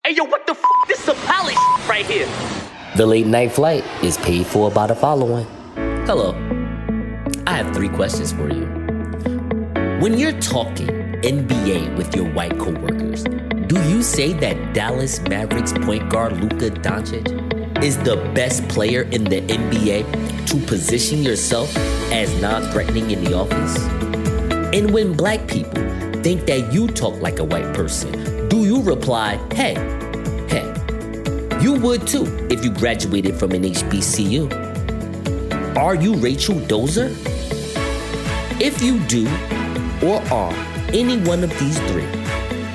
Hey, yo, what the f***? This is a pally right here. The Late Night Flight is paid for by the following. Hello. I have 3 questions for you. When you're talking NBA with your white coworkers, do you say that Dallas Mavericks point guard Luka Doncic is the best player in the NBA to position yourself as non-threatening in the office? And when black people think that you talk like a white person, do you reply, hey, you would too if you graduated from an HBCU? Are you Rachel Dozer? If you do or are any one of these 3,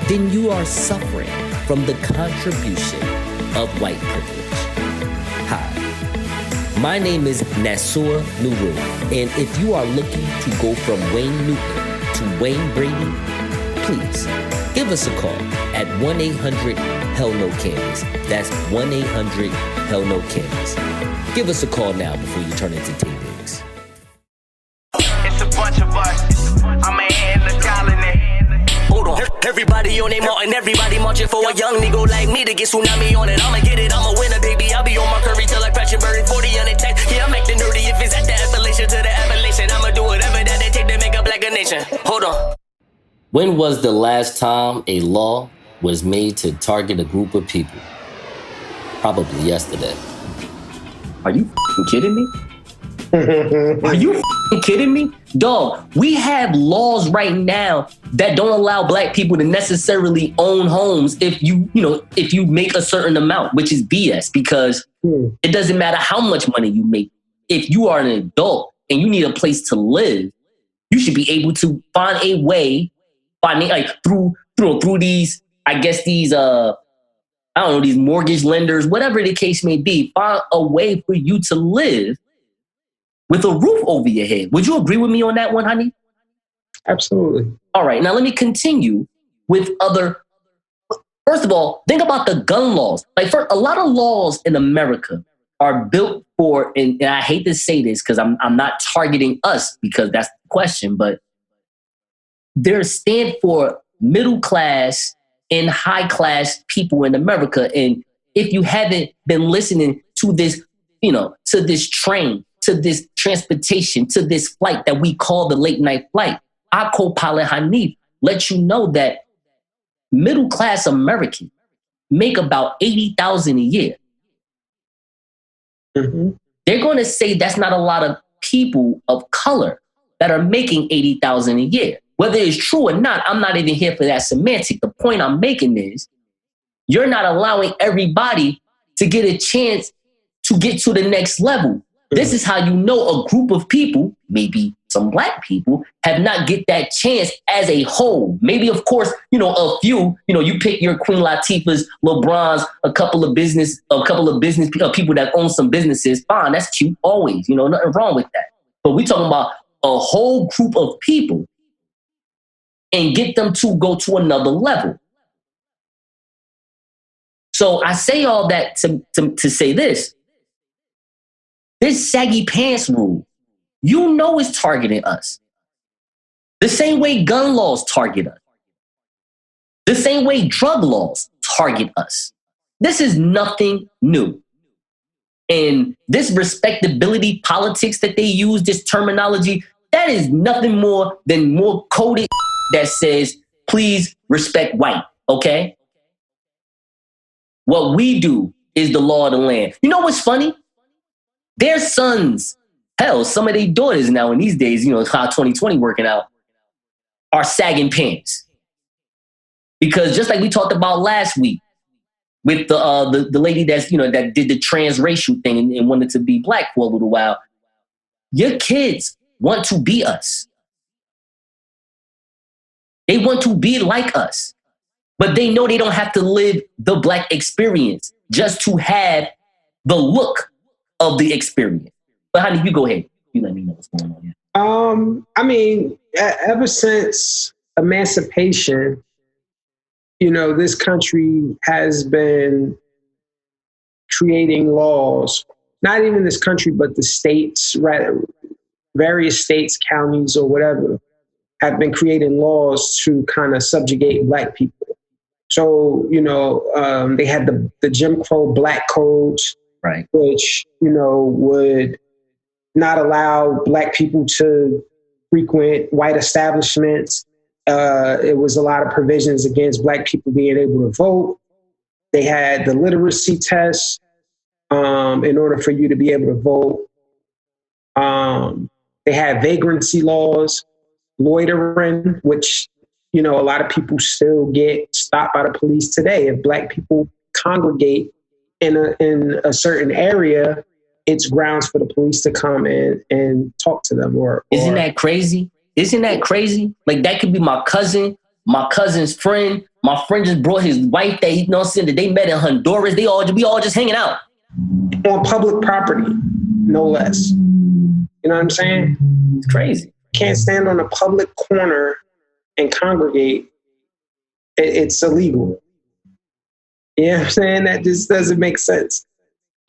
then you are suffering from the contribution of white privilege. Hi, my name is Nasur Nuru, and if you are looking to go from Wayne Newton to Wayne Brady, please give us a call at 1-800-HELL-NO-CANVAS. That's 1-800-HELL-NO-CANVAS. Give us a call now before you turn into Tay Biggs. It's a bunch of us. I'm a hand in the colony. Hold on. Everybody on their Martin, everybody marching for a young nigga like me to get tsunami on it. I'ma get it, I'ma win it, baby. I'll be on my curry till I crash and bury 40 on the text. Yeah, I'm acting nerdy if it's at the Appalachian to the Appalachian. I'ma do whatever that they take to make a black a nation. Hold on. When was the last time a law was made to target a group of people? Probably yesterday. Are you f***ing kidding me? Are you f***ing kidding me? Dog, we have laws right now that don't allow black people to necessarily own homes if you make a certain amount, which is BS, because it doesn't matter how much money you make. If you are an adult and you need a place to live, you should be able to find a way, through these, these these mortgage lenders, whatever the case may be, find a way for you to live with a roof over your head. Would you agree with me on that one, honey? Absolutely. All right, now let me continue with other. First of all, think about the gun laws. A lot of laws in America are built for, and I hate to say this because I'm not targeting us because that's the question, but they stand for middle class and high class people in America. And if you haven't been listening to this, to this train, to this transportation, to this flight that we call the late night flight, our co-pilot Hanif let you know that middle class Americans make about $80,000 a year. Mm-hmm. They're going to say that's not a lot of people of color that are making $80,000 a year. Whether it's true or not, I'm not even here for that semantic. The point I'm making is you're not allowing everybody to get a chance to get to the next level. This is how you know a group of people, maybe some black people, have not get that chance as a whole. Maybe, of course, a few, you pick your Queen Latifahs, LeBrons, a couple of business people that own some businesses. Fine, that's cute always, nothing wrong with that. But we're talking about a whole group of people and get them to go to another level. So I say all that to say this. This saggy pants rule, is targeting us. The same way gun laws target us. The same way drug laws target us. This is nothing new. And this respectability politics that they use, this terminology, that is nothing more than more coded that says, please respect white, okay? What we do is the law of the land. You know what's funny? Their sons, hell, some of their daughters now in these days, how 2020 working out, are sagging pants. Because just like we talked about last week with the lady that's, that did the transracial thing and wanted to be black for a little while, your kids want to be us. They want to be like us, but they know they don't have to live the black experience just to have the look of the experience. But honey, you go ahead. You let me know what's going on here. Ever since emancipation, this country has been creating laws, not even this country, but the states, right? Various states, counties, or whatever, have been creating laws to kind of subjugate black people, So, they had the Jim Crow black codes, Right. which, would not allow black people to frequent white establishments. It was a lot of provisions against black people being able to vote. They had the literacy test in order for you to be able to vote. They had vagrancy laws, loitering, which, a lot of people still get stopped by the police today. If black people congregate in a certain area, it's grounds for the police to come in and talk to them. Isn't that crazy? Isn't that crazy? Like, that could be my cousin, my cousin's friend. My friend just brought his wife that they met in Honduras. We all just hanging out. On public property, no less. You know what I'm saying? It's crazy. Can't stand on a public corner and congregate. It's illegal. You know what I'm saying? That just doesn't make sense.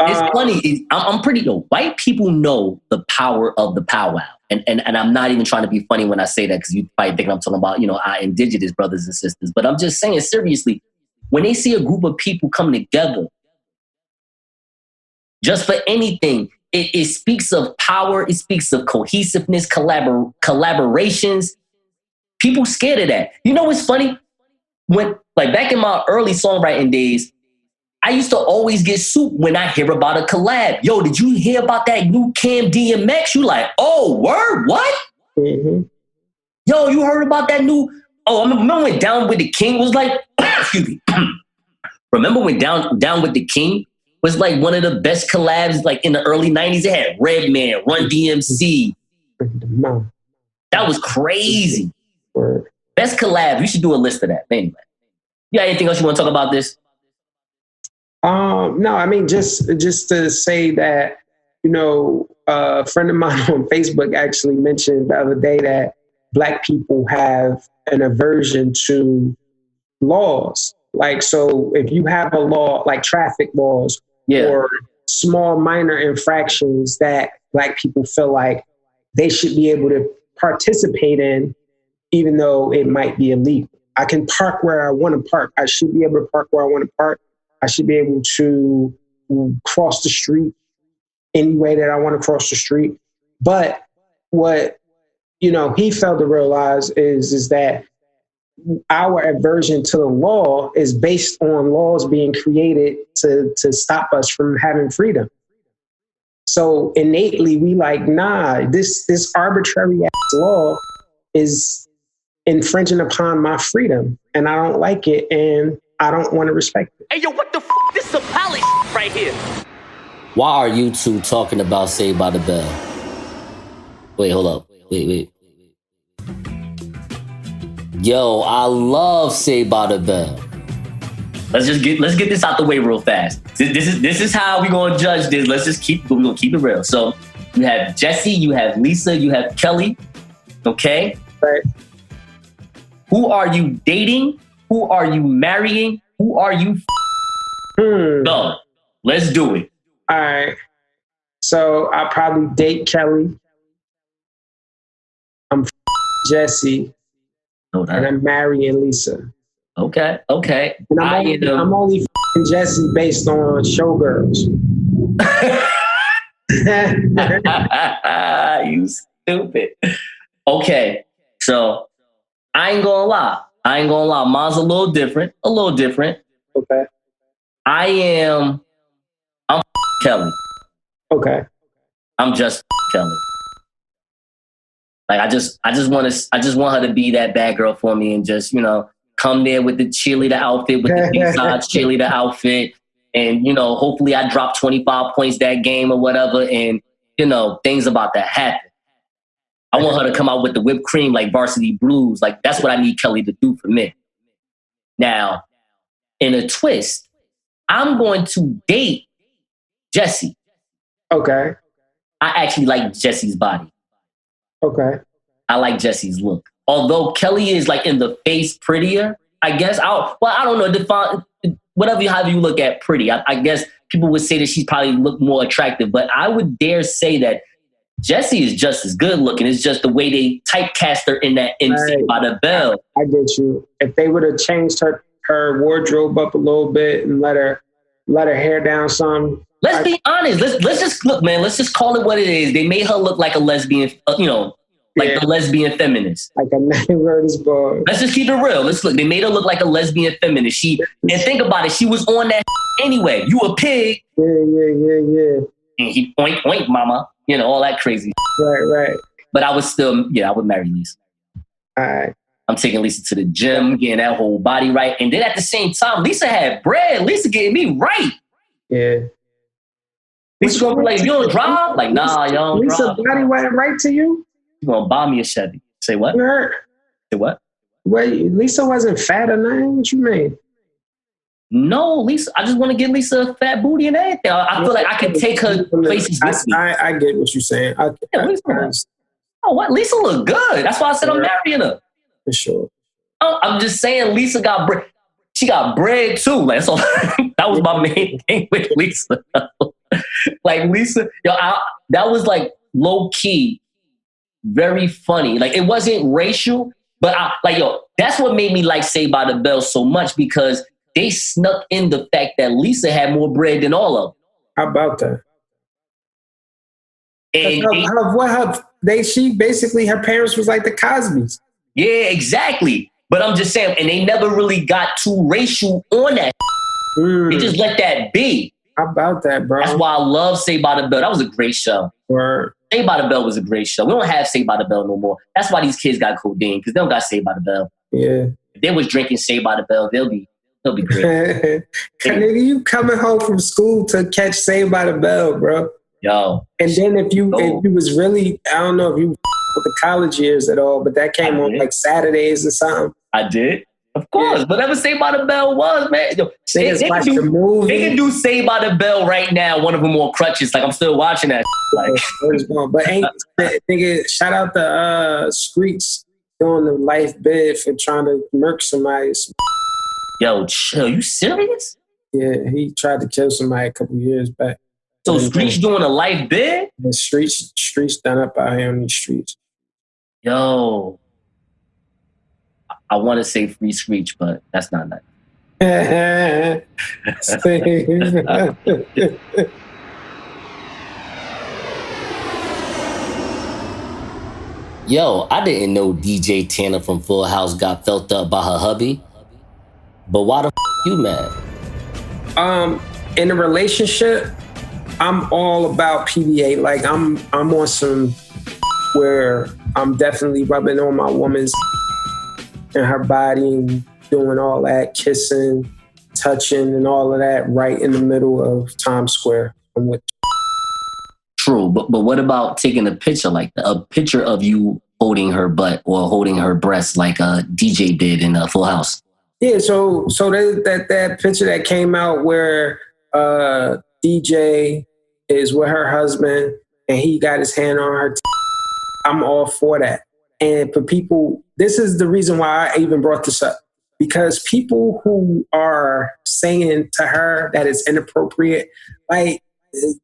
It's funny. I'm pretty white people know the power of the powwow. And I'm not even trying to be funny when I say that, because you probably think I'm talking about, our indigenous brothers and sisters. But I'm just saying, seriously, when they see a group of people come together, just for anything, it speaks of power. It speaks of cohesiveness, collaborations. People scared of that. You know what's funny? When, like, back in my early songwriting days, I used to always get soup when I hear about a collab. Yo, did you hear about that new Cam DMX? You like, oh, word, what? Mm-hmm. Yo, you heard about that new... Oh, I remember when Down with the King was like... excuse me. Remember when Down with the King was like one of the best collabs, like in the early 90s? It had Redman, Run DMC. That was crazy. Word. Best collab. You should do a list of that. Anyway. You got anything else you want to talk about this? No, I mean, just to say that, a friend of mine on Facebook actually mentioned the other day that black people have an aversion to laws. Like, so if you have a law, like traffic laws, or small minor infractions that black people feel like they should be able to participate in, even though it might be illegal. I can park where I want to park. I should be able to park where I want to park. I should be able to cross the street any way that I want to cross the street. But what, he failed to realize is that our aversion to the law is based on laws being created to stop us from having freedom. So innately, we like, nah, this arbitrary law is infringing upon my freedom, and I don't like it, and I don't want to respect it. Hey, yo, what the f***? This is a pally right here. Why are you two talking about Saved by the Bell? Wait, hold up. Wait. Yo, I love Saved by the Bell. Let's get this out the way real fast. This is how we gonna judge this. We're gonna keep it real. So you have Jesse, you have Lisa, you have Kelly. Okay? Right. Who are you dating? Who are you marrying? Who are you Go. Let's do it. All right. So I'll probably date Kelly. I'm Jesse. And I'm marrying Lisa. Okay. And I'm only Jesse based on Showgirls. You stupid. Okay. So I ain't gonna lie. Mine's a little different. Okay. I'm Kelly. Okay. I'm just Kelly. Like, I just want her to be that bad girl for me, and just, come there with the cheerleader outfit, with the B-sides cheerleader outfit. And, hopefully I drop 25 points that game or whatever. And, things about to happen. I want her to come out with the whipped cream like Varsity Blues. Like, that's what I need Kelly to do for me. Now, in a twist, I'm going to date Jesse. Okay. I actually like Jesse's body. Okay. I like Jesse's look. Although Kelly is like in the face prettier, I guess. I don't know. Define however you look at pretty. I guess people would say that she's probably look more attractive, but I would dare say that Jesse is just as good looking. It's just the way they typecast her in that MC by the Bell. I get you. If they would have changed her her wardrobe up a little bit and let her hair down some. Let's be honest. Let's just look, man. Let's just call it what it is. They made her look like a lesbian, the lesbian feminist. Like a nine-word boy. Let's just keep it real. Let's look. They made her look like a lesbian feminist. And think about it. She was on that anyway. You a pig. Yeah. And he oink, mama. All that crazy. Right. But I would still, I would marry Lisa. All right. I'm taking Lisa to the gym, getting that whole body right. And then at the same time, Lisa had bread. Lisa getting me right. Yeah. Lisa gonna be like, you don't drive? Like, nah, you don't drive. Lisa body went right to you? You gonna buy me a Chevy. Say what? Say what? Wait, Lisa wasn't fat or nothing? What you mean? No, Lisa. I just want to get Lisa a fat booty and everything. I feel like I can take her places with me. I get what you're saying. What? Lisa look good. That's why I said I'm marrying her. For sure. I'm just saying Lisa got bread. She got bread too. Like, so that was my main thing with Lisa. Like Lisa, that was like low key, very funny. Like it wasn't racial, but that's what made me like Saved by the Bell so much, because they snuck in the fact that Lisa had more bread than all of them. How about that? And she basically, her parents was like the Cosbys. Yeah, exactly. But I'm just saying, and they never really got too racial on that. They just let that be. How about that, bro? That's why I love Saved by the Bell. That was a great show. Word. Saved by the Bell was a great show. We don't have Saved by the Bell no more. That's why these kids got codeine, because they don't got Saved by the Bell. Yeah. If they was drinking Saved by the Bell, they'll be great. Nigga, you coming home from school to catch Saved by the Bell, bro. Yo. And then if you was really, I don't know if you with the college years at all, but that came on like Saturdays or something. I did. Of course. Yeah. Whatever Saved by the Bell was, man. Yo, they can do Saved by the Bell right now. One of them on crutches. Like, I'm still watching that. Like, but nigga, shout out to Screech doing the life bid for trying to murk somebody. Yo, chill. You serious? Yeah, he tried to kill somebody a couple years back. So Screech doing a life bid? The streets done up out here on these streets. Yo. I want to say free Screech, but that's not nice. Yo, I didn't know DJ Tanner from Full House got felt up by her hubby. But why the you mad? In a relationship, I'm all about PDA. Like I'm on some where I'm definitely rubbing on my woman's and her body and doing all that, kissing, touching, and all of that right in the middle of Times Square. I'm with. True, but what about taking a picture like that? A picture of you holding her butt or holding her breast like a DJ did in Full House? Yeah, so that picture that came out where DJ is with her husband and he got his hand on her. I'm all for that. And for people, this is the reason why I even brought this up. Because people who are saying to her that it's inappropriate, like,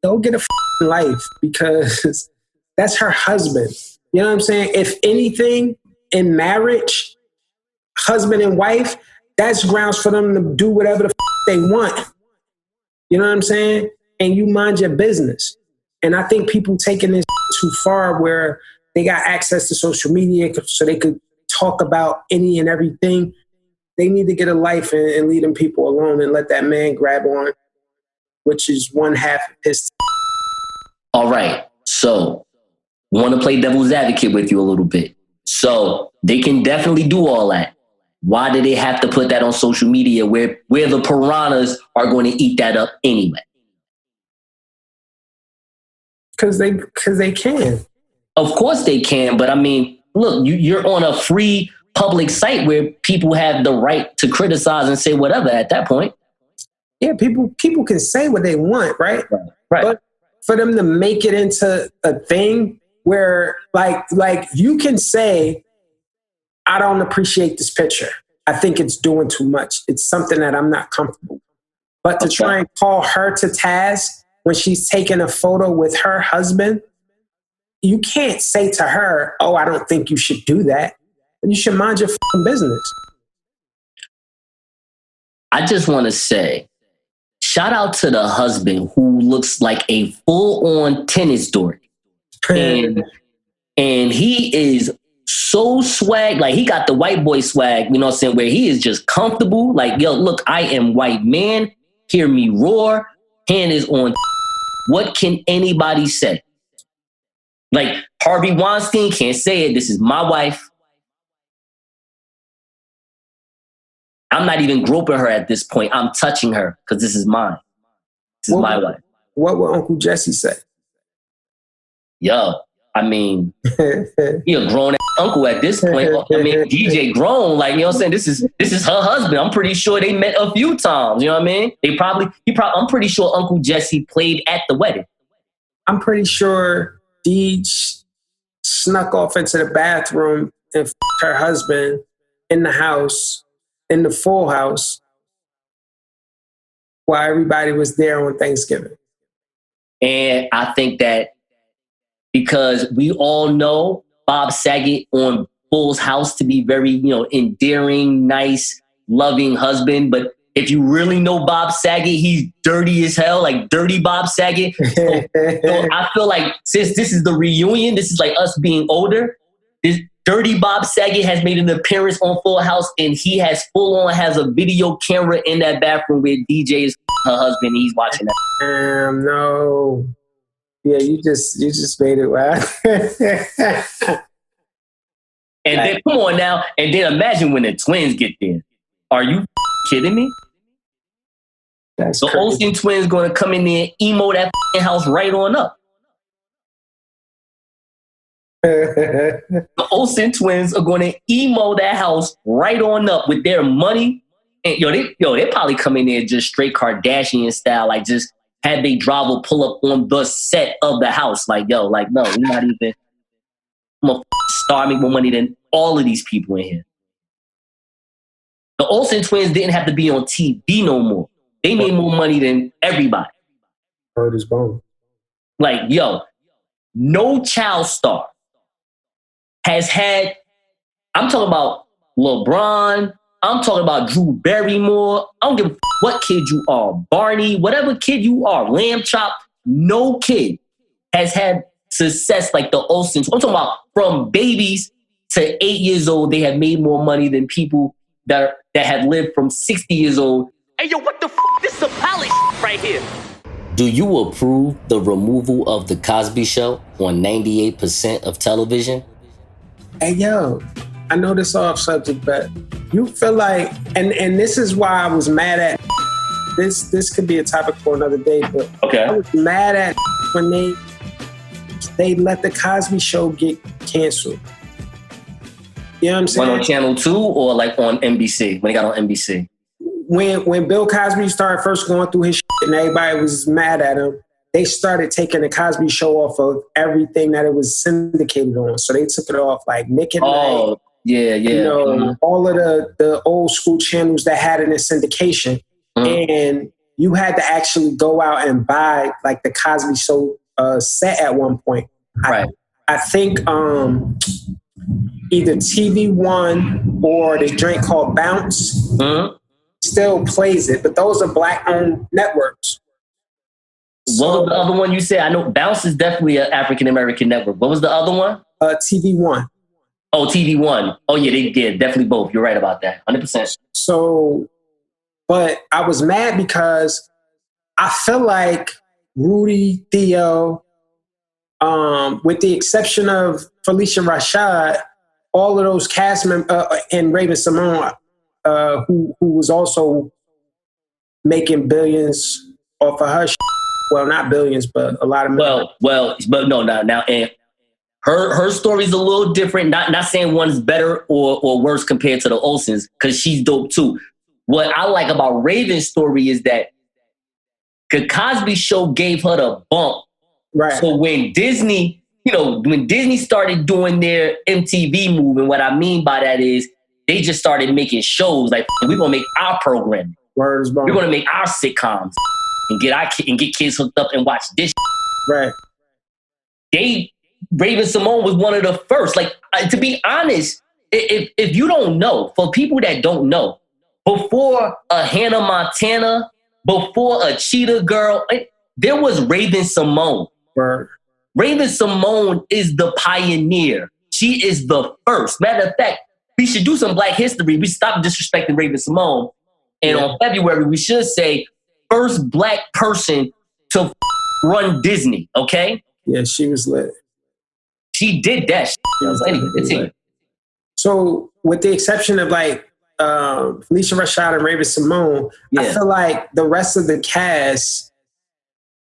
don't get a life, because that's her husband. You know what I'm saying? If anything, in marriage, husband and wife, that's grounds for them to do whatever the they want. You know what I'm saying? And you mind your business. And I think people taking this too far, where they got access to social media so they could talk about any and everything. They need to get a life and leave them people alone and let that man grab on, which is one half of his. All right. So, want to play devil's advocate with you a little bit. So, they can definitely do all that. Why do they have to put that on social media where the piranhas are going to eat that up anyway? Because they can. Of course they can, but I mean, look, you're on a free public site where people have the right to criticize and say whatever at that point. Yeah, people can say what they want, right? Right. But for them to make it into a thing where like you can say, I don't appreciate this picture. I think it's doing too much. It's something that I'm not comfortable with. But to try and call her to task when she's taking a photo with her husband, you can't say to her, oh, I don't think you should do that. You should mind your business. I just want to say, shout out to the husband who looks like a full-on tennis dork. And he is so swag, like he got the white boy swag, you know what I'm saying, where he is just comfortable. Like, yo, look, I am white man. Hear me roar. Hand is on. What can anybody say? Like, Harvey Weinstein can't say it. This is my wife. I'm not even groping her at this point. I'm touching her because this is mine. This is my wife. What would Uncle Jesse say? Yo, I mean, he a grown uncle at this point. I mean, DJ grown, like, you know what I'm saying? This is her husband. I'm pretty sure they met a few times, you know what I mean? I'm pretty sure Uncle Jesse played at the wedding. I'm pretty sure Deej snuck off into the bathroom and f***ed her husband in the house, in the full house, while everybody was there on Thanksgiving. And I think that because we all know Bob Saget on Full's House to be very, you know, endearing, nice, loving husband. But if you really know Bob Saget, he's dirty as hell, like dirty Bob Saget. So I feel like since this is the reunion, this is like us being older, this dirty Bob Saget has made an appearance on Full House, and he has has a video camera in that bathroom where DJ is her husband, and he's watching that. No. Yeah, you just made it wild. And then come on now, and then imagine when the twins get there. Are you kidding me? That's the crazy. Olsen twins going to come in there and emo that house right on up. The Olsen twins are going to emo that house right on up with their money. And they probably come in there just straight Kardashian style, like just had they driver pull up on the set of the house. Like, yo, like, no, we're not even, I'm going to star, make more money than all of these people in here. The Olsen twins didn't have to be on TV no more. They made more money than everybody. Word is bone. Like, yo, no child star has had, I'm talking about LeBron, I'm talking about Drew Barrymore, I don't give a what kid you are, Barney, whatever kid you are, Lamb Chop, no kid has had success like the Olsens. I'm talking about from babies to 8 years old, they have made more money than people that have lived from 60 years old. Hey, yo, what the f***? This is a pally right here. Do you approve the removal of the Cosby Show on 98% of television? Hey, yo, I know this off subject, but you feel like, and this is why I was mad at, this could be a topic for another day, but okay. I was mad at when they let the Cosby Show get canceled. You know what I'm saying? Went on Channel 2 or like on NBC, when he got on NBC? When Bill Cosby started first going through his shit and everybody was mad at him, they started taking the Cosby Show off of everything that it was syndicated on. So they took it off like Nick at Night. Yeah. You know, all of the old school channels that had it in syndication. And you had to actually go out and buy like the Cosby Show set at one point. Right. I think either TV One or the joint called Bounce still plays it, but those are black-owned networks. What was the other one you said? I know Bounce is definitely an African-American network. What was the other one? TV One. Oh, TV One. Oh, yeah, they did. Definitely both. You're right about that. 100%. So, but I was mad because I feel like Rudy, Theo, with the exception of Felicia Rashad, all of those cast members, and Raven Simone, who was also making billions off of her shit. Well, not billions, but a lot of money. Well, but no, now, and her story's a little different. Not saying one's better or worse compared to the Olsens, because she's dope too. What I like about Raven's story is that the Cosby Show gave her the bump. Right. So when Disney started doing their MTV move, and what I mean by that is they just started making shows like, we're gonna make our programming. Words We're gonna make our sitcoms and get kids hooked up and watch this. Right. Raven Simone was one of the first. Like, to be honest, if you don't know, for people that don't know, before a Hannah Montana, before a Cheetah Girl, there was Raven Simone. Raven Simone is the pioneer. She is the first. Matter of fact, we should do some Black history. We stop disrespecting Raven Simone. And on February, we should say first Black person to run Disney, okay? Yeah, she was lit. She did that shit. Anyway, continue. So with the exception of like Felicia Rashad and Raven Simone, I feel like the rest of the cast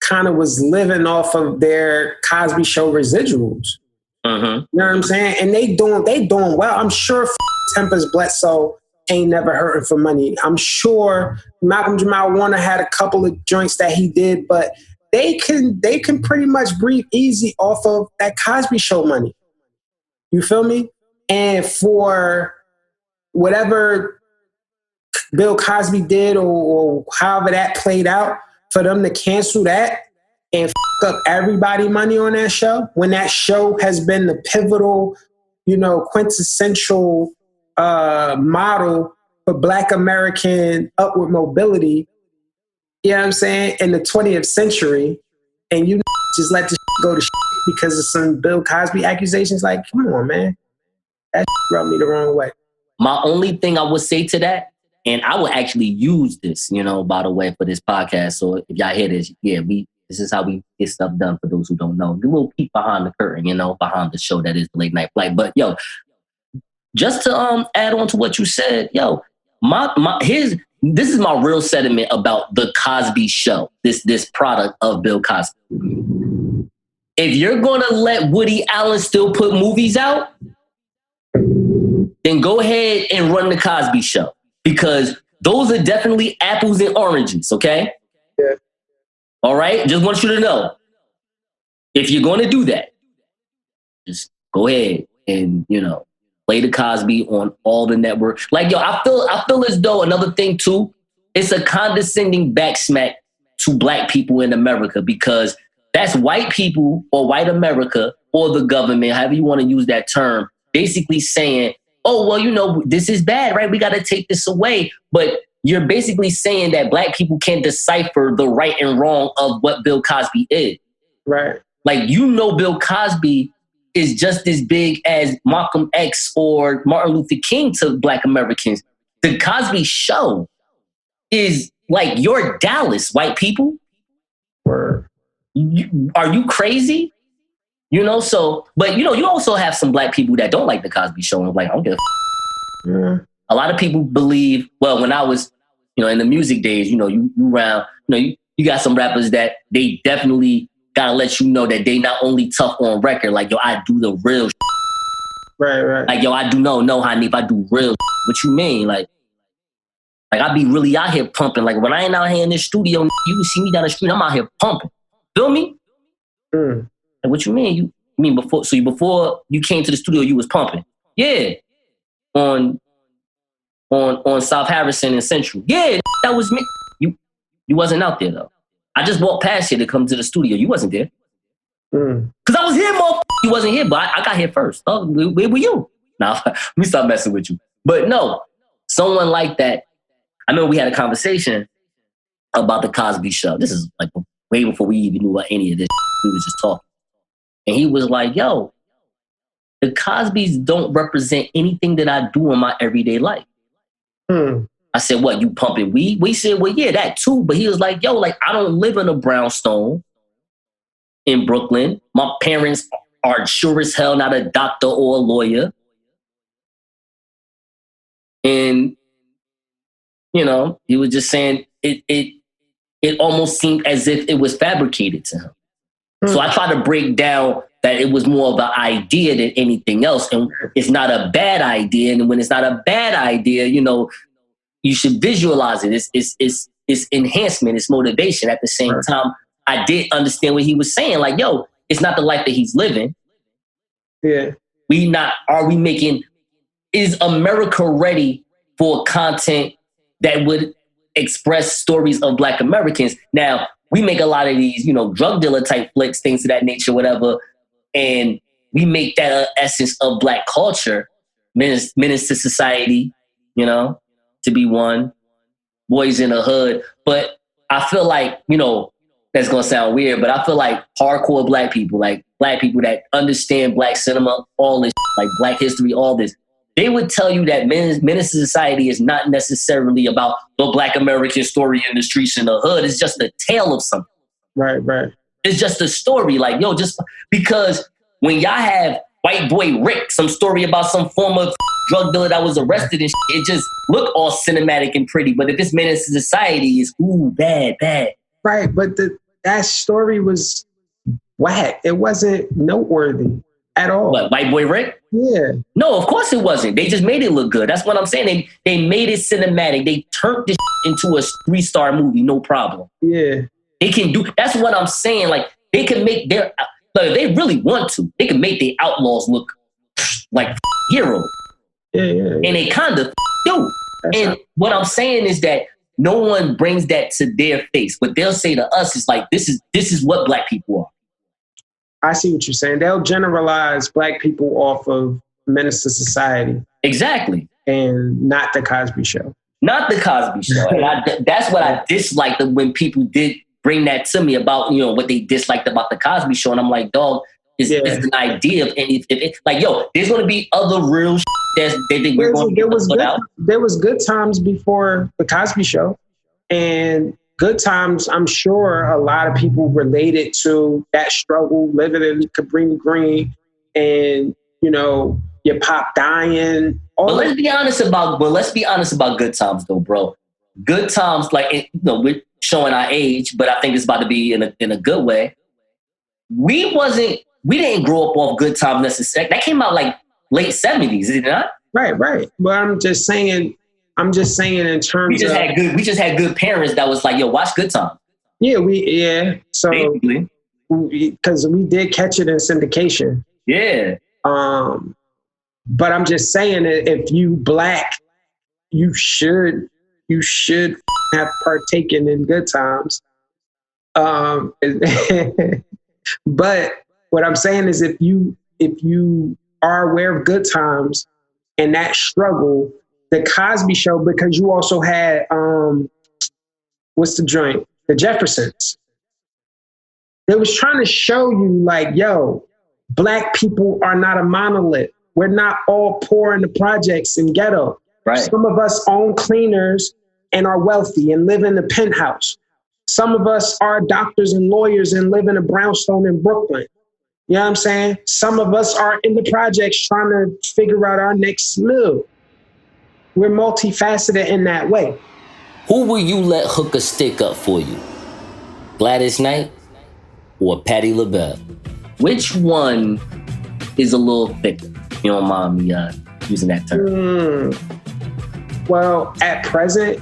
kind of was living off of their Cosby Show residuals. Mm-hmm. You know what I'm saying? And they doing well. I'm sure Tempest Bledsoe ain't never hurting for money. I'm sure Malcolm Jamal Warner had a couple of joints that he did, but they can pretty much breathe easy off of that Cosby Show money. You feel me? And for whatever Bill Cosby did or however that played out, for them to cancel that and up everybody money on that show, when that show has been the pivotal, quintessential model for Black American upward mobility, you know what I'm saying, in the 20th century, and you just let this go to because of some Bill Cosby accusations, like, come on, man. That rubbed me the wrong way. My only thing I would say to that, and I will actually use this, by the way, for this podcast. So if y'all hear this, this is how we get stuff done for those who don't know. A little peek behind the curtain, behind the show that is the Late Night Flight. But just to add on to what you said, this is my real sentiment about the Cosby Show, this product of Bill Cosby. If you're gonna let Woody Allen still put movies out, then go ahead and run the Cosby Show, because those are definitely apples and oranges, okay? Yeah. All right? Just want you to know, if you're going to do that, just go ahead and, play the Cosby on all the networks. Like, I feel as though another thing too, it's a condescending backsmack to Black people in America, because that's white people or white America or the government, however you want to use that term, basically saying, oh, well, this is bad, right? We got to take this away. But you're basically saying that Black people can't decipher the right and wrong of what Bill Cosby is. Right. Like, Bill Cosby is just as big as Malcolm X or Martin Luther King to Black Americans. The Cosby Show is like your Dallas, white people. Word. Are you crazy? But you also have some Black people that don't like the Cosby Show and like, I don't give a Yeah. A lot of people believe, well, when I was, in the music days, you around, you got some rappers that they definitely gotta let you know that they not only tough on record, like, I do the real shit. Right. Like, I do no, Hanif, I do real shit. What you mean? Like I be really out here pumping. Like, when I ain't out here in this studio, you can see me down the street, I'm out here pumping. Feel me? Mm. Like, what you mean? You mean before you came to the studio, you was pumping? Yeah. On South Harrison and Central. Yeah, that was me. You wasn't out there though. I just walked past here to come to the studio. You wasn't there. Cause I was here, you wasn't here, but I got here first. Oh, where were you? Nah, let me stop messing with you. But no, someone like that. I remember we had a conversation about the Cosby Show. This is like way before we even knew about any of this. We was just talking. And he was like, yo, the Cosbys don't represent anything that I do in my everyday life. I said, what, you pumping weed? We said, well, yeah, that too. But he was like, yo, like, I don't live in a brownstone in Brooklyn. My parents are sure as hell not a doctor or a lawyer. And, he was just saying it almost seemed as if it was fabricated to him. So I try to break down that it was more of an idea than anything else. And it's not a bad idea. And when it's not a bad idea, you should visualize it. It's enhancement, it's motivation. At the same time, I did understand what he was saying. Like, yo, it's not the life that he's living. Yeah. Is America ready for content that would express stories of Black Americans? Now, we make a lot of these, drug dealer type flicks, things of that nature, whatever. And we make that an essence of Black culture, menace to society, to be one. Boys in the Hood. But I feel like, that's going to sound weird, but I feel like hardcore black people that understand black cinema, all this, like black history, all this, they would tell you that Menace to Society is not necessarily about the black American story in the streets in the hood. It's just a tale of something. Right. It's just a story. Like, just because when y'all have White Boy Rick, some story about some former drug dealer that was arrested and it just look all cinematic and pretty. But if it's Menace to Society, it's bad. Right, but that story was whack. It wasn't noteworthy at all. What, White Boy Rick? Yeah. No, of course it wasn't. They just made it look good. That's what I'm saying. They made it cinematic. They turned this into a 3-star movie, no problem. Yeah. They can do, that's what I'm saying. Like, they can make if they really want to, they can make the outlaws look like heroes. Yeah. And they kind of do. What I'm saying is that no one brings that to their face. What they'll say to us is like, this is what black people are. I see what you're saying. They'll generalize black people off of Menace to Society. Exactly. And not the Cosby Show. Not the Cosby Show. And that's what I disliked when people did bring that to me about, what they disliked about the Cosby Show. And I'm like, dog, it's an idea of anything. Like, there's going to be other real that they think we're going to put out. There was good times before the Cosby Show. And good times, I'm sure a lot of people related to that struggle, living in Cabrini Green and, your pop dying. But let's be honest about good times though, bro. Good times, like, we're showing our age, but I think it's about to be in a good way. We didn't grow up off Good Times necessarily. That came out like late 70s, did it not? Right. But I'm just saying in terms we just had good parents that was like, yo, watch Good Times. Yeah. So basically, because we did catch it in syndication. Yeah. But I'm just saying that if you black, you should have partaken in Good Times. But what I'm saying is if you are aware of Good Times and that struggle, the Cosby Show, because you also had what's the joint? The Jeffersons. They was trying to show you like, yo, black people are not a monolith. We're not all poor in the projects and ghetto. Right. Some of us own cleaners and are wealthy and live in the penthouse. Some of us are doctors and lawyers and live in a brownstone in Brooklyn. You know what I'm saying? Some of us are in the projects trying to figure out our next move. We're multifaceted in that way. Who will you let hook a stick up for you? Gladys Knight or Patti LaBelle? Which one is a little thicker? You don't mind me using that term. Well, at present,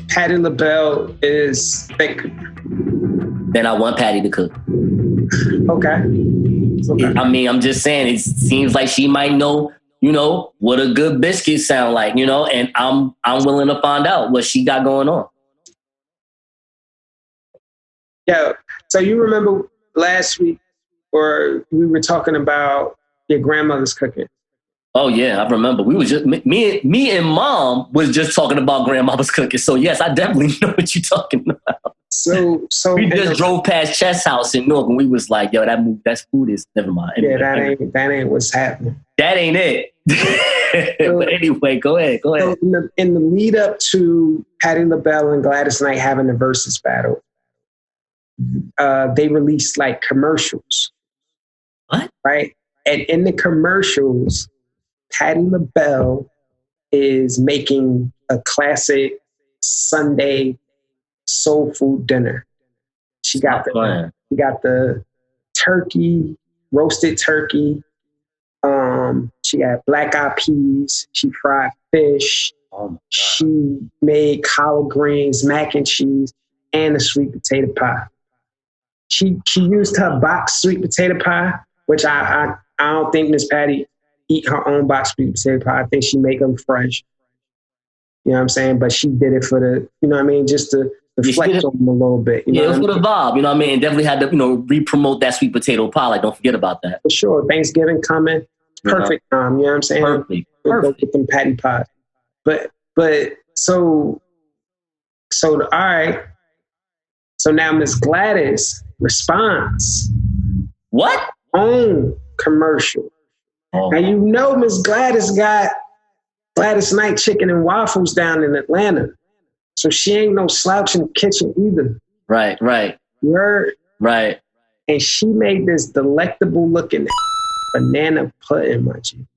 Patti LaBelle is thicker. Then I want Patti to cook. Okay. I mean, I'm just saying, it seems like she might know, what a good biscuit sound like, and I'm willing to find out what she got going on. Yeah. So you remember last week, or we were talking about your grandmother's cooking. Oh yeah, I remember. We was just me and Mom was just talking about grandmama's cooking. So yes, I definitely know what you're talking about. So we just drove past Chess House in Newark and we was like, yo, that food is never mind. Anyway, yeah, that ain't what's happening. That ain't it. But anyway, go ahead. So in the lead up to Patti LaBelle and Gladys Knight having the versus battle, they released like commercials. What? Right? And in the commercials, Patti LaBelle is making a classic Sunday soul food dinner. She got the turkey, roasted turkey. She had black eyed peas. She fried fish. She made collard greens, mac and cheese, and a sweet potato pie. She used her box sweet potato pie, which I don't think Miss Pattie eat her own box sweet potato pie. I think she make them fresh. You know what I'm saying? But she did it for the, just to flex on them a little bit. It was for the vibe, And definitely had to, re-promote that sweet potato pie. Like, don't forget about that. For sure. Thanksgiving coming. Perfect time. You know what I'm saying? Perfect. Go with them patty pies. But so all right. So now Miss Gladys responds. What? Own commercial. Oh. Now you know Miss Gladys got Gladys Night Chicken and Waffles down in Atlanta. So she ain't no slouch in the kitchen either. Right. You heard? Right. And she made this delectable looking banana pudding, my G.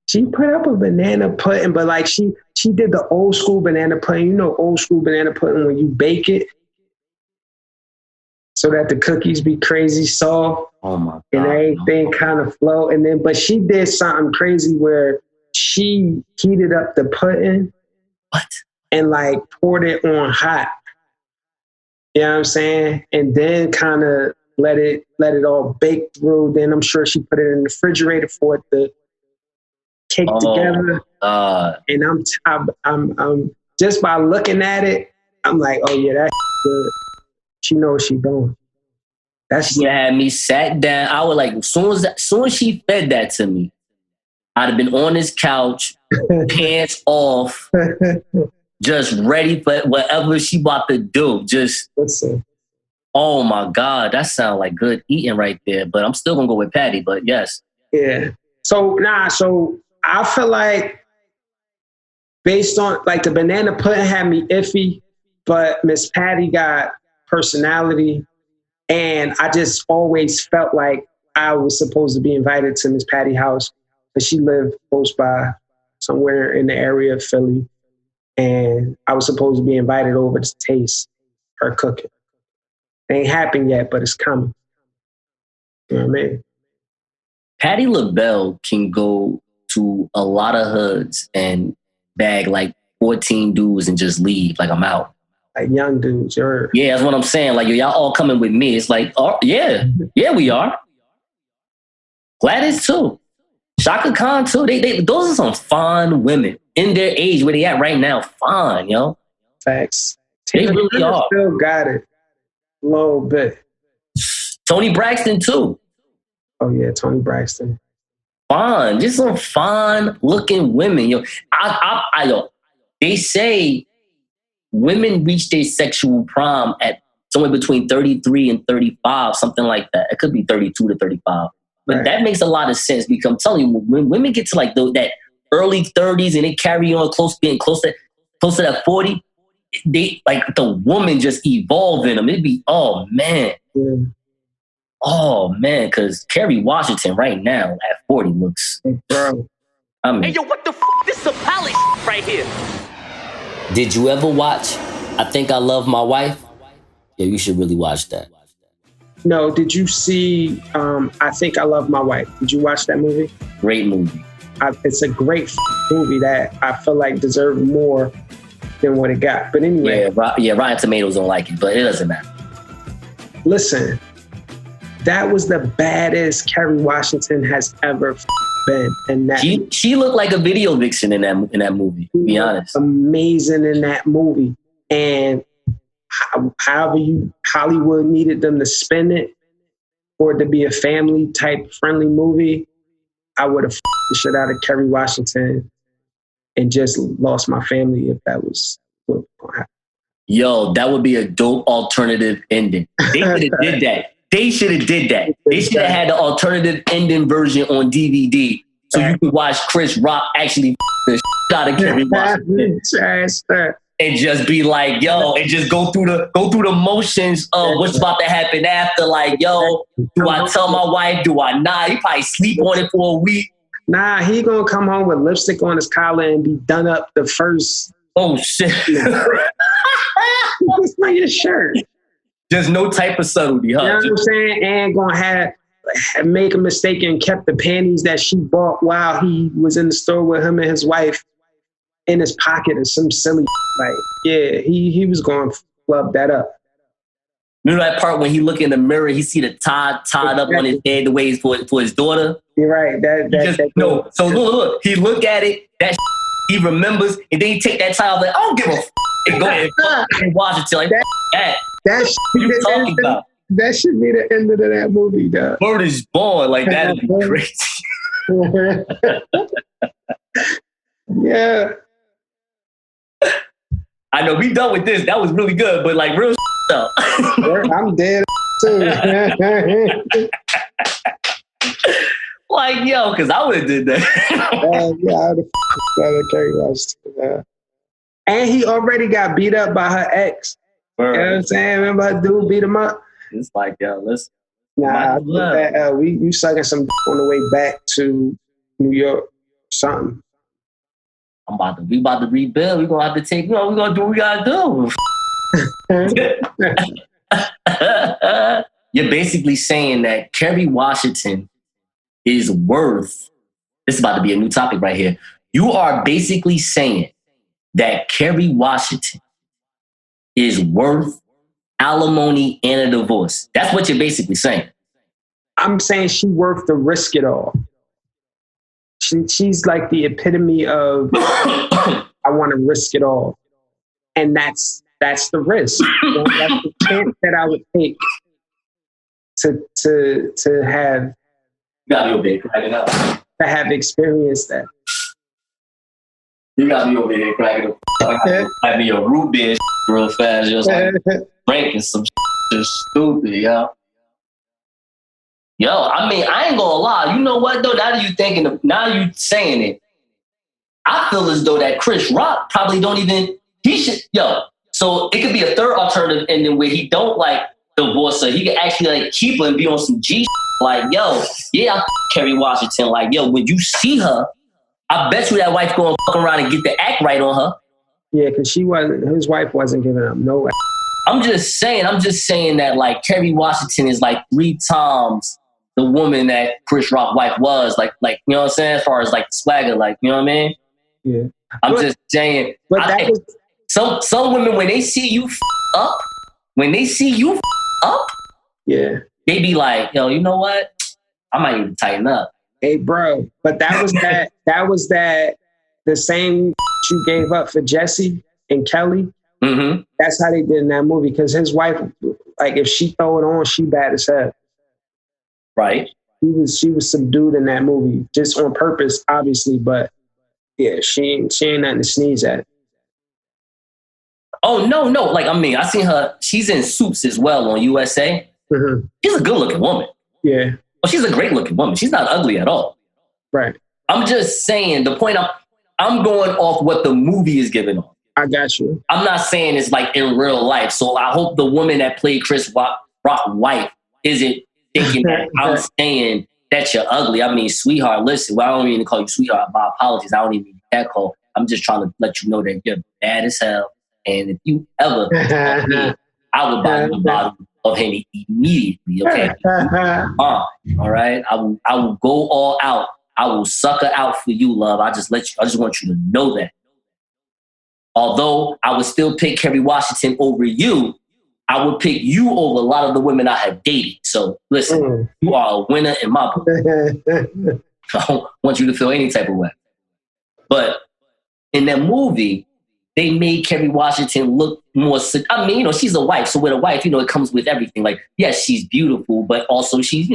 She put up a banana pudding, but like she did the old school banana pudding. You know, old school banana pudding when you bake it so that the cookies be crazy soft. Oh my God. And everything kind of flow. And then, but she did something crazy where she heated up the pudding. What? And like poured it on hot. You know what I'm saying? And then kind of let it all bake through. Then I'm sure she put it in the refrigerator for it to cake together. And I'm just by looking at it, I'm like, oh yeah, that's good. She knows what she's doing. She had me sat down. I was like, as soon as she fed that to me, I'd have been on this couch, pants off, just ready for whatever she about to do. Just, listen. Oh my God, that sounds like good eating right there. But I'm still gonna go with Pattie. But yes. Yeah. So I feel like based on like the banana pudding had me iffy, but Miss Pattie got personality, and I just always felt like I was supposed to be invited to Miss Pattie's house, but she lived close by somewhere in the area of Philly, and I was supposed to be invited over to taste her cooking. It ain't happened yet, but it's coming. You know what I mean? Patti LaBelle can go to a lot of hoods and bag like 14 dudes and just leave, like I'm out. Like young dudes, Yeah, that's what I'm saying. Like, y'all all coming with me. It's like, oh, yeah, we are. Gladys too. Shaka Khan too. They those are some fine women in their age where they at right now. Fine, yo. Facts. They really are. Still got it a little bit. Toni Braxton too. Oh yeah, Toni Braxton. Fine, just some fine looking women, yo. Yo, they say women reach their sexual prime at somewhere between 33 and 35, something like that. It could be 32 to 35. But that makes a lot of sense because I'm telling you, when women get to like that early 30s and they carry on getting close to that 40, they like the woman just evolve in them. It'd be, oh man. Yeah. Oh man, because Kerry Washington right now at 40 looks. Bro. I mean, Hey, yo, what the f***? This is a pally right here. Did you ever watch I Think I Love My Wife? Yeah, you should really watch that. No, did you see I Think I Love My Wife? Did you watch that movie? great movie. It's a great movie that I feel like deserved more than what it got. But anyway. Yeah, Rotten Tomatoes don't like it, but it doesn't matter. Listen, that was the baddest Kerry Washington has ever been. And that she looked like a video vixen in that movie, to be honest. Amazing in that movie. And however Hollywood needed them to spin it for it to be a family type friendly movie, I would have the shit out of Kerry Washington and just lost my family if that was what happened. Yo, that would be a dope alternative ending. They should have did that. They should have had the alternative ending version on DVD so you could watch Chris Rock actually the shit out of Kerry Washington. And just be like, yo, and just go through the motions of what's about to happen after. Like, yo, do I tell my wife? Do I not? He probably sleep on it for a week. Nah, he gonna come home with lipstick on his collar and be done up the first. Oh shit! Just like his shirt. There's no type of subtlety, huh? You know what I'm saying? And gonna make a mistake and kept the panties that she bought while he was in the store with him and his wife in his pocket or some silly like, yeah, he was going to flub that up. Remember that part when he look in the mirror, he see the tied up on his head the way he's for his daughter? You're right. So look, he look at it, he remembers, and then he take that tie off like, I don't give a f***, and go ahead and watch it till like, that what you talking about? That should be the end of that movie, dog. Word is born, like that is crazy. Yeah. I know we done with this. That was really good, but like real though. I'm dead too. Like, yo, because I would have did that. Yeah, I would have Kerry Washington. And he already got beat up by her ex. You know what I'm saying? Remember her dude beat him up? It's like, yo, listen. Nah, I think that you sucking some on the way back to New York, something. We about to rebuild. We're gonna have to take, we're gonna do what we gotta do. You're basically saying that Kerry Washington is worth, this is about to be a new topic right here. You are basically saying that Kerry Washington is worth alimony and a divorce. That's what you're basically saying. I'm saying she worth the risk it all. She's like the epitome of I want to risk it all. And that's the risk. You know, that's the chance that I would take to have You got me over here cracking up. To have experienced that. You got me over here cracking up. I had me a root beer real fast. Just like drinking some just stupid, yo. Yo, I mean, I ain't gonna lie. You know what though? Now you saying it, I feel as though that Chris Rock probably don't even. He should. Yo, so it could be a third alternative ending where he don't like divorce her. He could actually like keep her and be on some G. Like, yo, yeah, Kerry Washington. Like, yo, when you see her, I bet you that wife gonna fuck around and get the act right on her. Yeah, because his wife wasn't giving him no. I'm just saying that like Kerry Washington is like 3 times the woman that Chris Rock's wife was. Like you know what I'm saying? As far as like the swagger, like, you know what I mean? Yeah. I'm just saying. But some women, when they see you up, yeah, they be like, yo, you know what? I might need to tighten up. Hey, bro, but that was the same you gave up for Jesse and Kelly. Mm-hmm. That's how they did in that movie, because his wife, like, if she throw it on, she bad as hell. Right. She was subdued in that movie, just on purpose, obviously, but yeah, she ain't nothing to sneeze at. Oh, no. Like, I mean, I seen her, she's in Suits as well on USA. Mm-hmm. She's a good looking woman. Yeah. Well, she's a great looking woman. She's not ugly at all. Right. I'm just saying, the point I'm going off what the movie is giving off. I got you. I'm not saying it's like in real life. So I hope the woman that played Chris Rock's wife isn't thinking that I'm saying that you're ugly. I mean, sweetheart, listen, well, I don't even call you sweetheart. My apologies. I don't even need that call. I'm just trying to let you know that you're bad as hell. And if you ever talk me, I would buy you a bottle of Henny immediately, okay? All right? I will go all out. I will sucker out for you, love. I just want you to know that. Although I would still pick Kerry Washington over you, I would pick you over a lot of the women I have dated. So listen, you are a winner in my book. I don't want you to feel any type of way. But in that movie, they made Kerry Washington look more, I mean, she's a wife. So with a wife, it comes with everything. Like, yes, she's beautiful, but also she's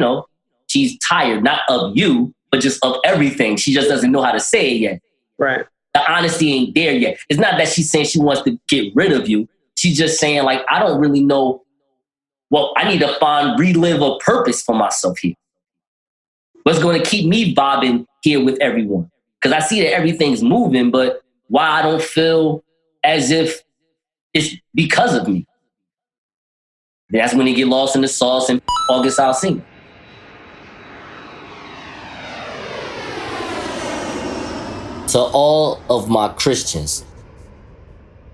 tired, not of you, but just of everything. She just doesn't know how to say it yet. Right. The honesty ain't there yet. It's not that she's saying she wants to get rid of you. She's just saying, like, I don't really know. Well, I need to relive a purpose for myself here. What's going to keep me bobbing here with everyone? Because I see that everything's moving, but why I don't feel as if it's because of me. That's when they get lost in the sauce and August Alsina. To all of my Christians,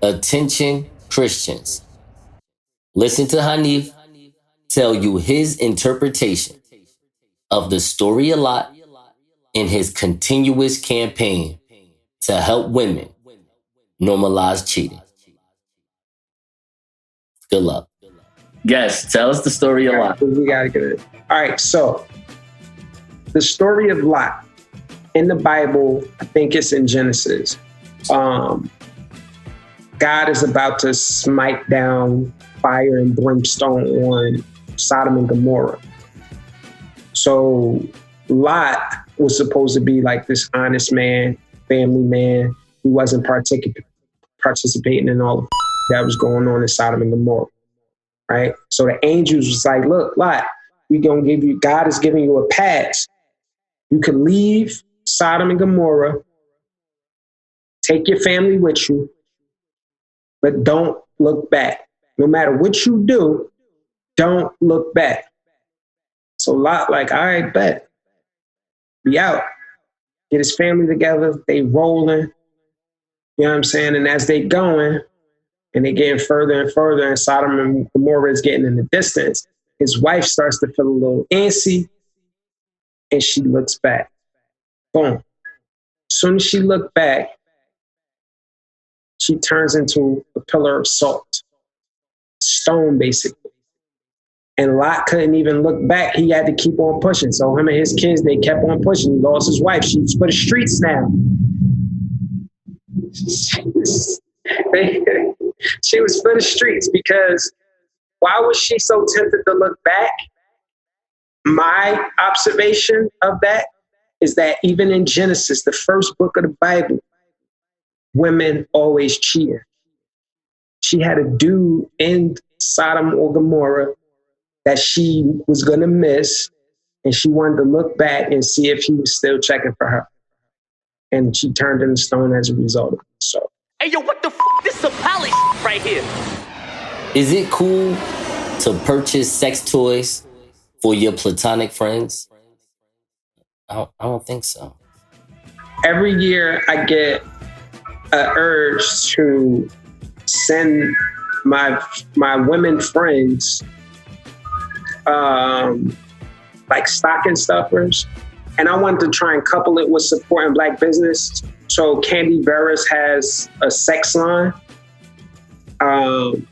attention Christians, listen to Hanif tell you his interpretation of the story a lot in his continuous campaign to help women normalize cheating. Good luck. Yes, tell us the story a lot. We gotta get it. All right, so the story of Lot in the Bible, I think it's in Genesis. God is about to smite down fire and brimstone on Sodom and Gomorrah. So Lot was supposed to be like this honest man, family man. He wasn't participating in all the that was going on in Sodom and Gomorrah, right? So the angels was like, look, Lot, we gonna give you, God is giving you a pass. You can leave Sodom and Gomorrah, take your family with you, but don't look back. No matter what you do, don't look back. So Lot like, all right, bet. Be out. Get his family together. They rolling. You know what I'm saying? And as they going, and they getting further and further, and Sodom and Gomorrah is getting in the distance, his wife starts to feel a little antsy, and she looks back. Boom. As soon as she looked back, she turns into a pillar of salt. Stone, basically. And Lot couldn't even look back. He had to keep on pushing. So him and his kids, they kept on pushing. He lost his wife. She was for the streets now. She was for the streets because why was she so tempted to look back? My observation of that is that even in Genesis, the first book of the Bible, women always cheated. She had a dude in Sodom or Gomorrah that she was going to miss, and she wanted to look back and see if he was still checking for her. And she turned into stone as a result of it. So, Hey, yo, what the f***? This is some poly right here. Is it cool to purchase sex toys for your platonic friends? I don't think so. every year I get an urge to send my women friends like stocking stuffers, and I wanted to try and couple it with supporting Black business. So Candy Barris has a sex line, and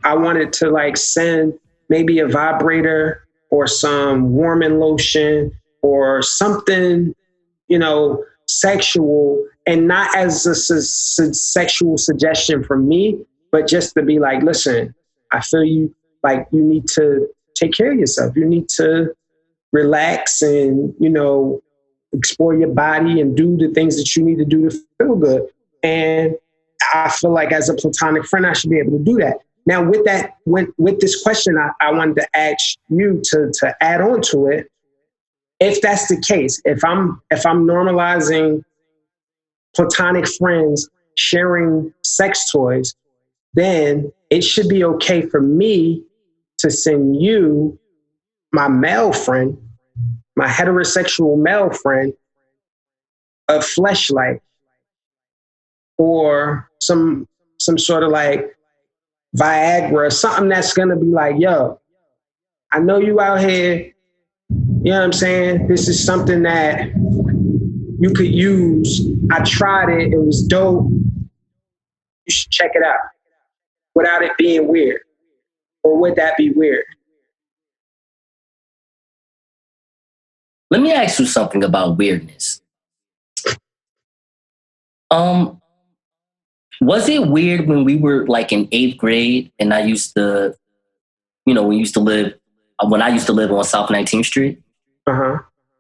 I wanted to like send maybe a vibrator or some warming lotion or something, you know, sexual, and not as a sexual suggestion from me, but just to be like, listen, I feel you, like you need to take care of yourself. You need to relax and, you know, explore your body and do the things that you need to do to feel good. And I feel like as a platonic friend, I should be able to do that. Now, with that, with this question, I wanted to ask you to add on to it. If that's the case, if I'm normalizing platonic friends sharing sex toys, then it should be okay for me to send you, my male friend, my heterosexual male friend, a fleshlight or some sort of like Viagra, something that's gonna be like, yo, I know you out here, you know what I'm saying? This is something that you could use. I tried it, it was dope. You should check it out without it being weird. Or would that be weird? Let me ask you something about weirdness. Was it weird when we were like in 8th grade and I used to, you know, when I used to live on South 19th Street? Uh-huh.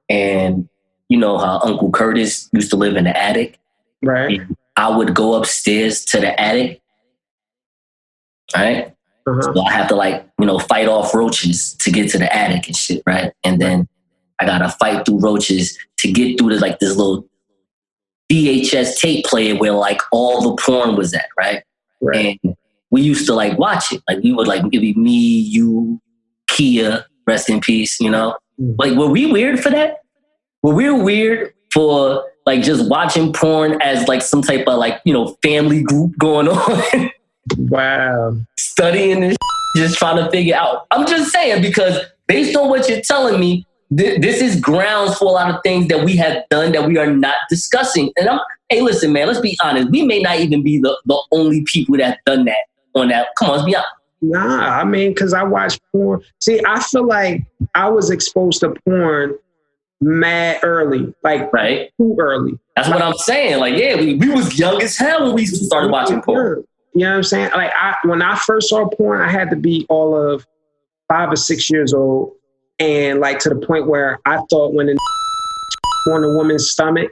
And you know how Uncle Curtis used to live in the attic? Right. And I would go upstairs to the attic, right? Uh-huh. So I have to like, you know, fight off roaches to get to the attic and shit, right? And then I gotta fight through roaches to get through this little VHS tape player where like all the porn was at, right? Right. And we used to like watch it. Like we would like, it'd be me, you, Kia, rest in peace, you know? Like, were we weird for that? Were we weird for like just watching porn as like some type of like, you know, family group going on? Wow. Studying this, just trying to figure out. I'm just saying, because based on what you're telling me, this is grounds for a lot of things that we have done that we are not discussing. And hey, listen, man, let's be honest. We may not even be the only people that done that on that. Come on, let's be honest. Nah, I mean, because I watch porn. See, I feel like I was exposed to porn mad early, like right, too early. That's what I'm saying. Like, yeah, we was young as hell when we started watching porn. You know what I'm saying? Like, when I first saw porn, I had to be all of 5 or 6 years old. And like to the point where I thought when the on a woman's stomach,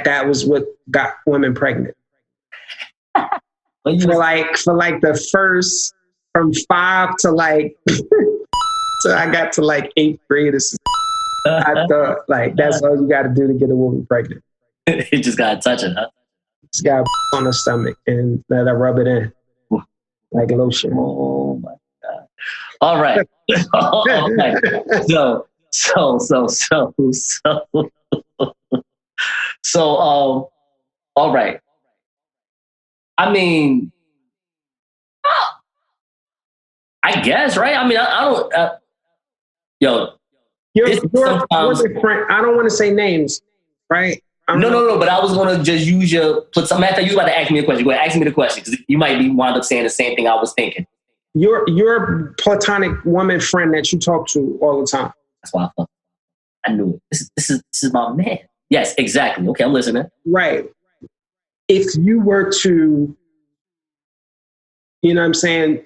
that was what got women pregnant. For like the first from 5 to like so I got to like 8th grade. I thought like that's all you got to do to get a woman pregnant. You just gotta touch it, huh? Just got on the stomach and let her rub it in like lotion. Oh my God! All right. All right. All right. I mean, I guess, right? I mean, I don't. Your friend, I don't want to say names, right? No. But I was going to just use you was about to ask me a question. Go ahead, ask me the question because you might be wind up saying the same thing I was thinking. Your platonic woman friend that you talk to all the time. That's why I knew it. This is my man. Yes, exactly. Okay, I'm listening. Right. If you were to, you know what I'm saying,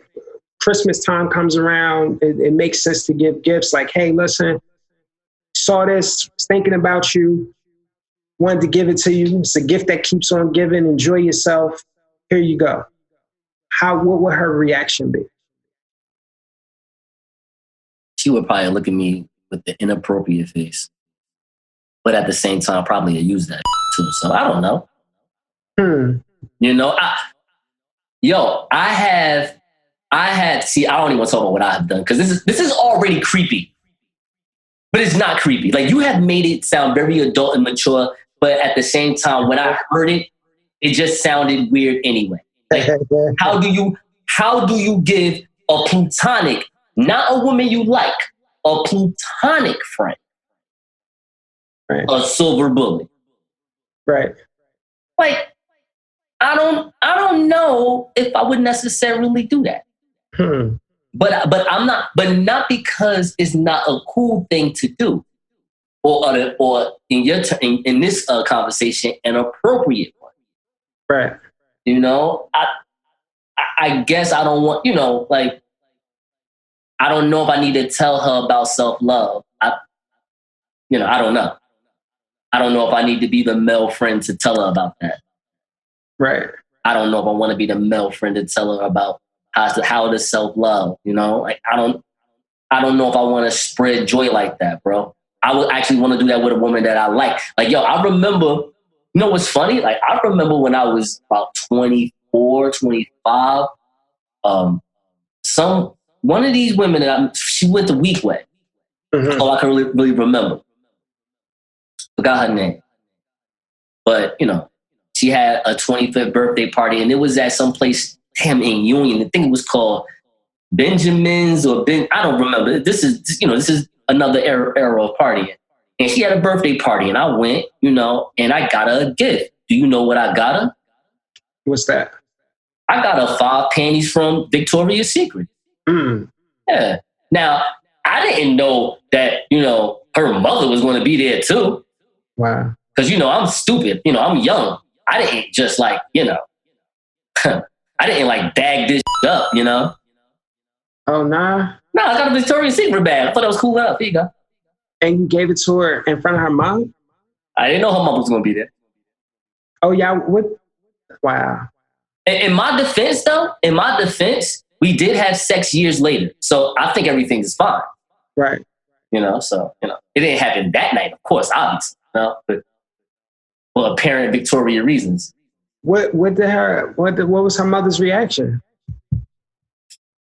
Christmas time comes around, it makes sense to give gifts like, hey, listen, saw this, was thinking about you, wanted to give it to you. It's a gift that keeps on giving. Enjoy yourself. Here you go. What would her reaction be? She would probably look at me with the inappropriate face. But at the same time, probably use that too. So I don't know. You know, I don't even want to talk about what I have done because this is already creepy. But it's not creepy. Like you have made it sound very adult and mature, but at the same time, when I heard it, it just sounded weird anyway. Like how do you give a platonic, not a woman you like, a platonic friend, right, a silver bullet? Right. Like, I don't know if I would necessarily do that. But not because it's not a cool thing to do, or in this conversation, an appropriate one. Right. You know, I guess I don't want, like, I don't know if I need to tell her about self-love. I don't know. I don't know if I need to be the male friend to tell her about that. Right. I don't know if I want to be the male friend to tell her about how to self-love, Like, I don't know if I want to spread joy like that, bro. I would actually want to do that with a woman that I like. Like, I remember, what's funny? Like, I remember when I was about 24, 25, one of these women she went the week way. Mm-hmm. All I can really remember. Forgot her name. But, she had a 25th birthday party and it was at some place in Union. I think it was called Benjamin's I don't remember. This is another era of partying. And she had a birthday party and I went, and I got her a gift. Do you know what I got her? What's that? I got her 5 panties from Victoria's Secret. Yeah. Now, I didn't know that, her mother was going to be there too. Wow. Because, I'm stupid. I'm young. I didn't just like, I didn't like bag this up, Oh, nah? No, I got a Victoria's Secret bag. I thought that was cool enough. Here you go. And you gave it to her in front of her mom? I didn't know her mom was going to be there. Oh, yeah? What? Wow. In my defense, we did have sex years later. So I think everything is fine. Right. It didn't happen that night, of course, obviously. But for apparent Victoria reasons. What was her mother's reaction?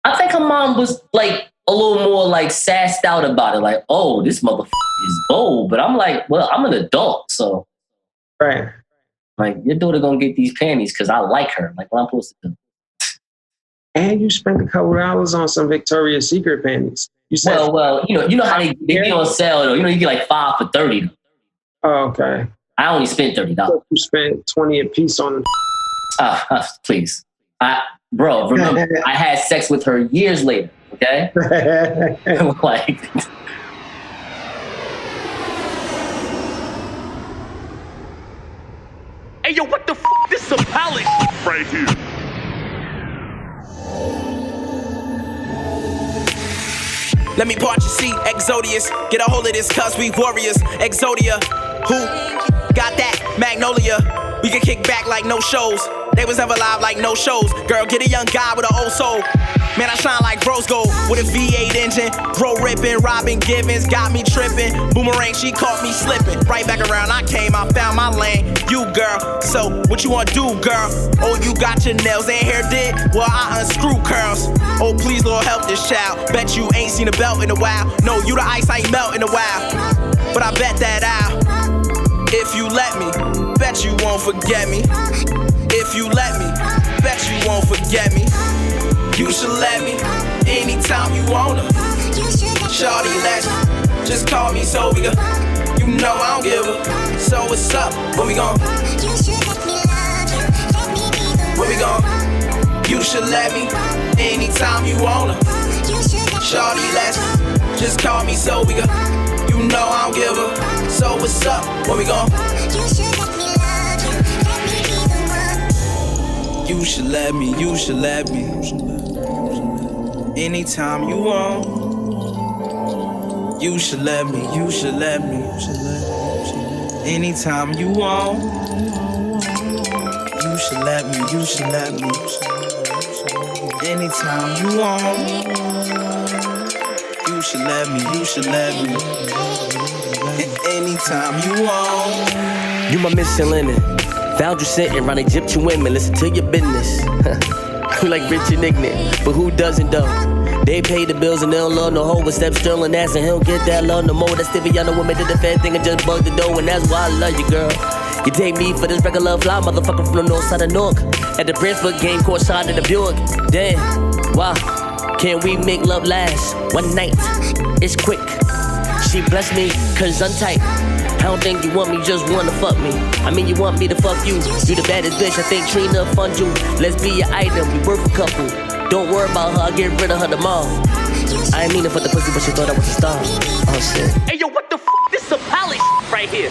I think her mom was like a little more like sassed out about it. Like, oh, this motherfucker is bold. But I'm like, well, I'm an adult. So, right. Like, your daughter gonna get these panties because I like her. Like, what I'm supposed to do. And you spent a couple of hours on some Victoria's Secret panties. You said, well, you know how they be on sale though. You get like 5 for $30. Oh, okay. I only spent $30. You spent 20 a piece on them. Please. Remember, I had sex with her years later, okay? Like... Hey, yo, what the f***? This is a pallet right here. Let me part your seat, Exodius. Get a hold of this, cause we warriors. Exodia, who? got that magnolia. We can kick back like no shows. They was never live like no shows. Girl, get a young guy with an old soul. Man, I shine like rose gold with a V8 engine. Bro ripping, Robin Givens got me tripping. Boomerang, she caught me slipping. Right back around, I came, I found my lane. You, girl, so what you wanna do, girl? Oh, you got your nails and hair did? Well, I unscrew curls. Oh, please, Lord, help this child. Bet you ain't seen a belt in a while. No, you the ice, I ain't melt in a while. But I bet that if you let me, bet you won't forget me. If you let me, bet you won't forget me. You should let me, anytime you wanna. Shawty, let's just call me so we can. You know I don't give a. So what's up? Where we gon'? Where we gon'? You should let me, anytime you wanna. Shawty, let's just call me so we can. You know I don't give a. So what's up? Where we gon'? You should let me, you should let me. Anytime you want. You should let me, you should let me. Anytime you want. You should let me, you should let me. Anytime you want. You should let me, you should let me. Anytime you want. You my missing linen. Found you sitting around Egyptian women. Listen to your business. You like rich and ignorant, but who doesn't though? They pay the bills and they don't love no hoe with step sterling ass, and he don't get that love no more. That Stiviano woman did the fed thing and just bugged the dough, and that's why I love you, girl. You take me for this regular fly motherfucker from the north side of Newark. At the Brentford game court side of the Buick. Damn, wow. Can we make love last one night? It's quick. She blessed me, cause I'm tight. I don't think you want me, just wanna fuck me. I mean, you want me to fuck you. You the baddest bitch, I think Trina fund you. Let's be your item, we worth a couple. Don't worry about her, I'll get rid of her tomorrow. I ain't mean to fuck the pussy, but she thought I was a star. Oh shit. Hey yo, what the f? This some Polly right here.